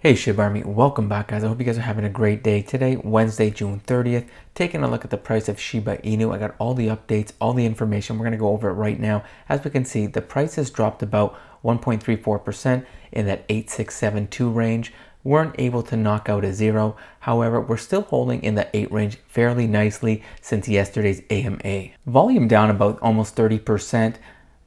Hey SHIB Army, welcome back guys. I hope you guys are having a great day. Today, Wednesday, June 30th, taking a look at the price of Shiba Inu. I got all the updates, all the information. We're going to go over it right now. As we can see, the price has dropped about 1.34% in that 8672 range. Weren't able to knock out a zero. However, we're still holding in the 8 range fairly nicely since yesterday's AMA. Volume down about almost 30%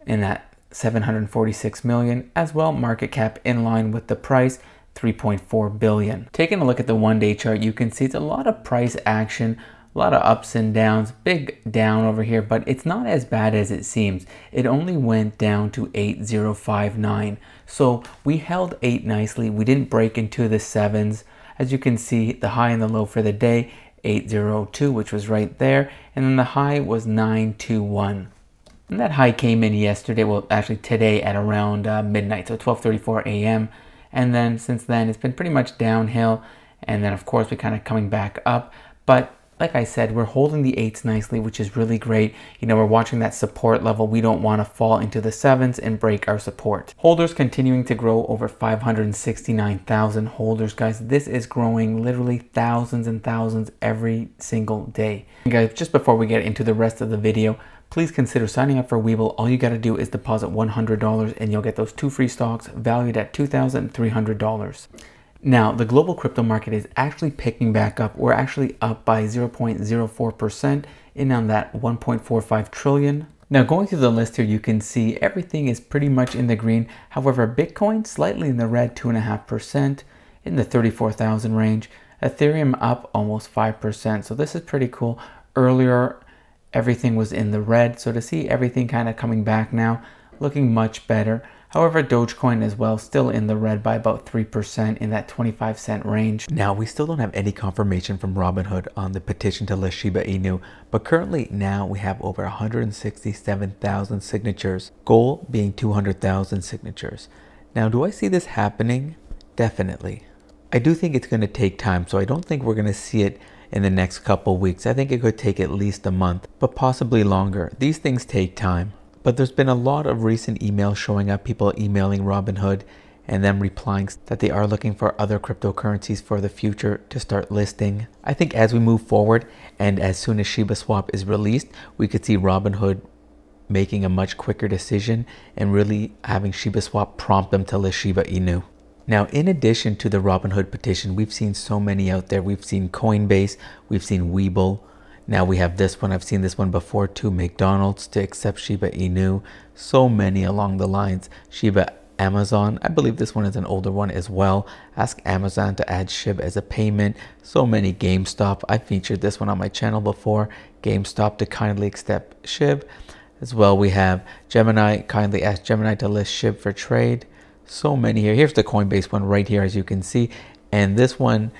in that 746 million. As well, market cap in line with the price. 3.4 billion. Taking a look at the one-day chart, you can see it's a lot of price action, a lot of ups and downs, big down over here, but it's not as bad as it seems. It only went down to 8059. So we held 8 nicely. We didn't break into the 7s. As you can see, the high and the low for the day, 802, which was right there, and then the high was 921. And that high came in yesterday, well actually today at around midnight, so 12:34 a.m. And then since then, it's been pretty much downhill. And then of course, we're kind of coming back up. But like I said, we're holding the 8s nicely, which is really great. You know, we're watching that support level. We don't want to fall into the 7s and break our support. Holders continuing to grow, over 569,000 holders, guys. This is growing literally thousands and thousands every single day. And guys, just before we get into the rest of the video, please consider signing up for Webull. All you got to do is deposit $100 and you'll get those 2 free stocks valued at $2,300. Now, the global crypto market is actually picking back up. We're actually up by 0.04% in on that 1.45 trillion. Now, going through the list here, you can see everything is pretty much in the green. However, Bitcoin slightly in the red, 2.5% in the 34,000 range. Ethereum up almost 5%. So this is pretty cool. Earlier, everything was in the red. So to see everything kind of coming back now, looking much better. However, Dogecoin as well, still in the red by about 3% in that 25-cent range. Now, we still don't have any confirmation from Robinhood on the petition to list Shiba Inu, but currently now we have over 167,000 signatures, goal being 200,000 signatures. Now, do I see this happening? Definitely. I do think it's going to take time, so I don't think we're going to see it in the next couple weeks. I think it could take at least a month, but possibly longer. These things take time. But there's been a lot of recent emails showing up, people emailing Robinhood and them replying that they are looking for other cryptocurrencies for the future to start listing. I think as we move forward and as soon as Shiba Swap is released, we could see Robinhood making a much quicker decision and really having Shiba Swap prompt them to list Shiba Inu. Now, in addition to the Robinhood petition, we've seen so many out there. We've seen Coinbase, we've seen Webull. Now we have this one. I've seen this one before too. McDonald's to accept Shiba Inu. So many along the lines. Shiba Amazon. I believe this one is an older one as well. Ask Amazon to add SHIB as a payment. So many. GameStop. I featured this one on my channel before. GameStop to kindly accept SHIB. As well, we have Gemini. Kindly ask Gemini to list SHIB for trade. So many here. Here's the Coinbase one right here, as you can see. And this one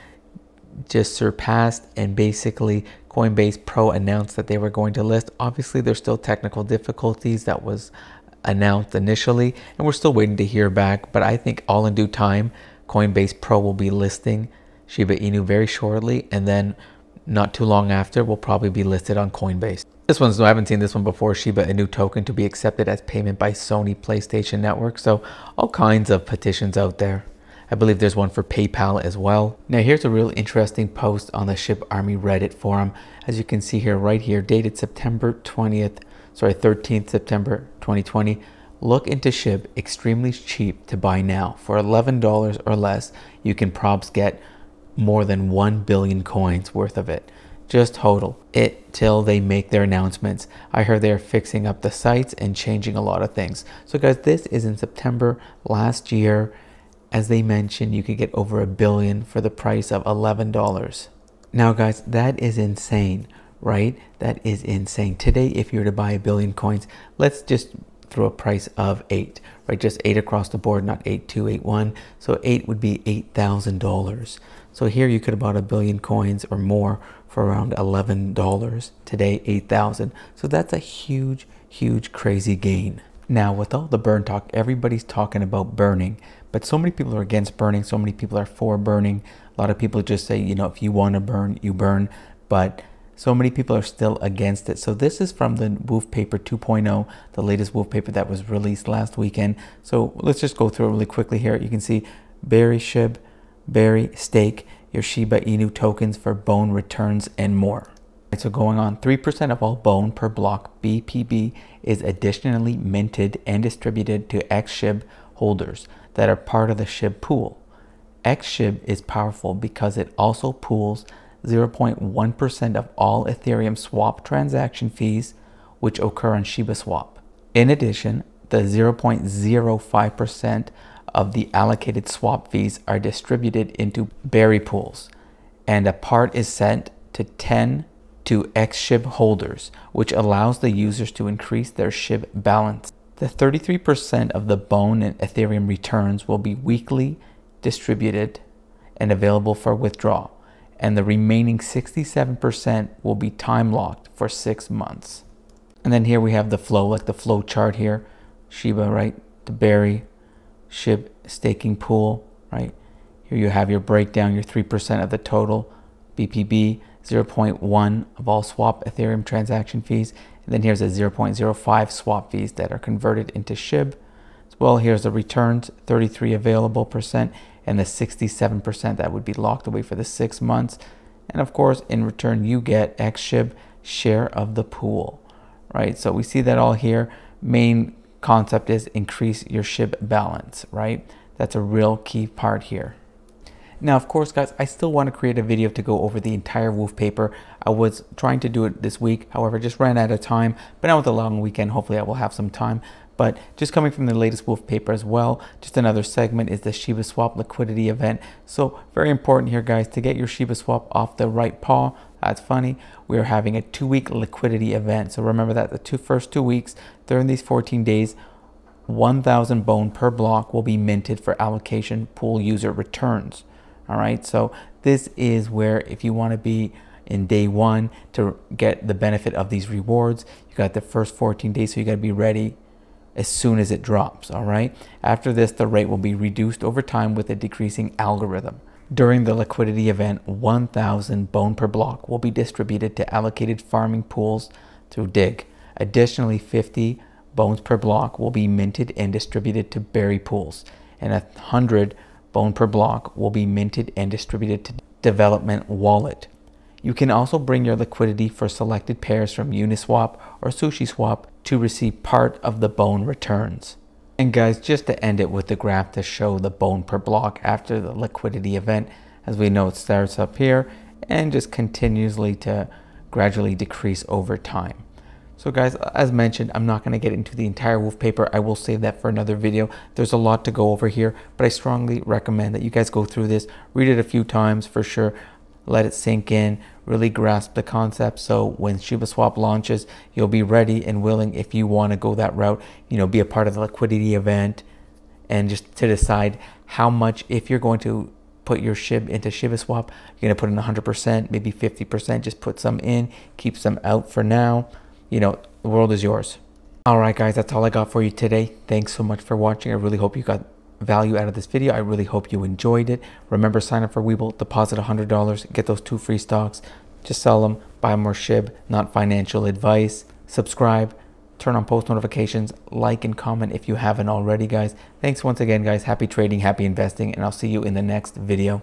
just surpassed, and basically Coinbase Pro announced that they were going to list. Obviously, there's still technical difficulties. That was announced initially, and we're still waiting to hear back. But I think all in due time, Coinbase Pro will be listing Shiba Inu very shortly, and then not too long after, will probably be listed on Coinbase. This one's, I haven't seen this one before, Shiba Inu token to be accepted as payment by Sony PlayStation Network. So all kinds of petitions out there. I believe there's one for PayPal as well. Now here's a real interesting post on the SHIB Army Reddit forum. As you can see here, right here, dated September 13th September 2020. Look into SHIB, extremely cheap to buy now. For $11 or less, you can probs get more than 1 billion coins worth of it. Just hodl it till they make their announcements. I heard they're fixing up the sites and changing a lot of things. So guys, this is in September last year. As they mentioned, you could get over 1 billion for the price of $11. Now guys, that is insane, right? That is insane. Today, if you were to buy 1 billion coins, let's just throw a price of 8, right? Just 8 across the board, not 8281. So 8 would be $8,000. So here you could have bought 1 billion coins or more for around $11. Today, 8,000. So that's a huge, huge, crazy gain. Now, with all the burn talk, everybody's talking about burning, but so many people are against burning. So many people are for burning. A lot of people just say, you know, if you want to burn, you burn. But so many people are still against it. So this is from the Wolf Paper 2.0, the latest Wolf Paper that was released last weekend. So let's just go through it really quickly here. You can see Berry SHIB, Berry, Stake your Shiba Inu tokens for bone returns and more. So going on, 3% of all bone per block BPB is additionally minted and distributed to XSHIB holders that are part of the SHIB pool. XSHIB is powerful because it also pools 0.1% of all Ethereum swap transaction fees which occur on Shiba Swap. In addition, the 0.05% of the allocated swap fees are distributed into berry pools, and a part is sent to 10 to XSHIB holders, which allows the users to increase their SHIB balance. The 33% of the bone and Ethereum returns will be weekly distributed and available for withdrawal, and the remaining 67% will be time locked for 6 months. And then here we have the flow, like the flow chart here. Shiba, right? The berry, SHIB staking pool, right? Here you have your breakdown, your 3% of the total BPB, 0.1 of all swap Ethereum transaction fees, and then here's a 0.05 swap fees that are converted into SHIB. As well, here's the returns, 33 available percent, and the 67% that would be locked away for the 6 months. And of course, in return, you get XSHIB share of the pool, right? So we see that all here. Main concept is increase your SHIB balance, right? That's a real key part here. Now, of course, guys, I still want to create a video to go over the entire WOOF paper. I was trying to do it this week, however, just ran out of time. But now with a long weekend, hopefully I will have some time. But just coming from the latest WOOF paper as well, just another segment is the Shiba Swap liquidity event. So very important here, guys, to get your Shiba Swap off the right paw. That's funny. We are having a 2-week liquidity event. So remember that the first 2 weeks, during these 14 days, 1,000 bone per block will be minted for allocation pool user returns. All right, so this is where if you want to be in day 1 to get the benefit of these rewards, you got the first 14 days, so you got to be ready as soon as it drops. All right, after this, the rate will be reduced over time with a decreasing algorithm. During the liquidity event, 1,000 bone per block will be distributed to allocated farming pools through DIG. Additionally, 50 bones per block will be minted and distributed to berry pools, and 100 bone per block will be minted and distributed to development wallet. You can also bring your liquidity for selected pairs from Uniswap or SushiSwap to receive part of the bone returns. And guys, just to end it with the graph to show the bone per block after the liquidity event, as we know, it starts up here and just continuously to gradually decrease over time. So guys, as mentioned, I'm not going to get into the entire WOOF paper. I will save that for another video. There's a lot to go over here, but I strongly recommend that you guys go through this, read it a few times for sure, let it sink in, really grasp the concept. So when Shiba Swap launches, you'll be ready and willing, if you want to go that route, you know, be a part of the liquidity event, and just to decide how much, if you're going to put your SHIB into Shiba Swap, you're going to put in 100%, maybe 50%, just put some in, keep some out for now. You know, the world is yours. All right, guys, that's all I got for you today. Thanks so much for watching. I really hope you got value out of this video. I really hope you enjoyed it. Remember, sign up for Webull, deposit $100, get those 2 free stocks. Just sell them, buy more SHIB, not financial advice. Subscribe, turn on post notifications, like and comment if you haven't already, guys. Thanks once again, guys. Happy trading, happy investing, and I'll see you in the next video.